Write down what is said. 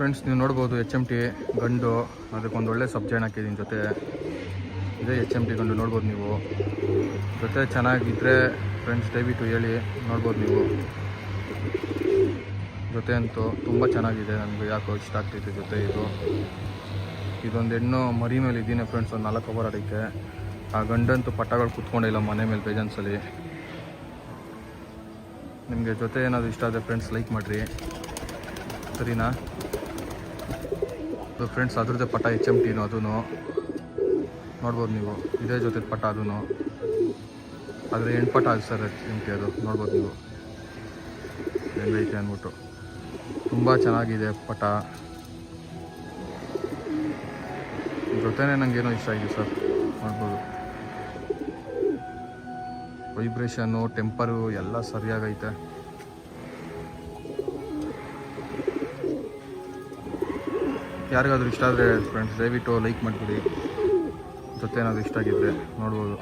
Friends ನೀವು ನೋಡ್ಬೋದು HMT ಗಂಡು, ಅದಕ್ಕೊಂದು ಒಳ್ಳೆ ಸಬ್ಜೆಕ್ಟ್ ಹಾಕಿದ್ದೀನಿ ಜೊತೆ. ಇದೇ HMT ಗಂಡು ನೋಡ್ಬೋದು ನೀವು. ಜೊತೆ ಚೆನ್ನಾಗಿದ್ದರೆ ಫ್ರೆಂಡ್ಸ್ ದಯವಿಟ್ಟು ಹೇಳಿ. ನೋಡ್ಬೋದು ನೀವು ಜೊತೆ ಅಂತೂ ತುಂಬ ಚೆನ್ನಾಗಿದೆ, ನನಗೆ ಯಾಕೋ ಇಷ್ಟ ಆಗ್ತೈತೆ ಜೊತೆ. ಇದೊಂದು ಹೆಣ್ಣು ಮರಿ ಮೇಲೆ ಇದ್ದೀನಿ ಫ್ರೆಂಡ್ಸ್, ಒಂದು 4 ಓವರ್ ಅದಕ್ಕೆ. ಆ ಗಂಡಂತೂ ಪಟ್ಟಗಳು ಕುತ್ಕೊಂಡಿಲ್ಲ ಮನೆ ಮೇಲೆ ಬೇಜಾನ್ಸಲಿ. ನಿಮಗೆ ಜೊತೆ ಏನಾದರೂ ಇಷ್ಟ ಆದರೆ ಫ್ರೆಂಡ್ಸ್ ಲೈಕ್ ಮಾಡಿರಿ, ಸರಿನಾ? ಫ್ರೆಂಡ್ಸ್ ಅದ್ರದ್ದೇ ಪಟ HMTನೂ ಅದೂ ನೋಡ್ಬೋದು ನೀವು. ಇದೇ ಜೊತೆ ಪಟ ಅದೂ, ಆದರೆ ಹೆಣ್ಪಟ ಅದು ಸರ್ HMT ಅದು. ನೋಡ್ಬೋದು ನೀವು ಹೆಂಗೈತೆ ಅಂದ್ಬಿಟ್ಟು. ತುಂಬ ಚೆನ್ನಾಗಿದೆ ಪಟ. ಜೊತೆನೇ ನನಗೇನೋ ಇಷ್ಟ ಆಗಿದೆ ಸರ್. ನೋಡ್ಬೋದು ವೈಬ್ರೇಷನ್ನು, ಟೆಂಪರು ಎಲ್ಲ ಸರಿಯಾಗೈತೆ. ಯಾರಿಗಾದ್ರೂ ಇಷ್ಟ ಆದರೆ ಫ್ರೆಂಡ್ಸ್ ದಯವಿಟ್ಟು ಲೈಕ್ ಮಾಡಿಬಿಡಿ. ಜೊತೆ ಏನಾದರೂ ಇಷ್ಟ ಆಗಿದ್ದರೆ ನೋಡ್ಬೋದು.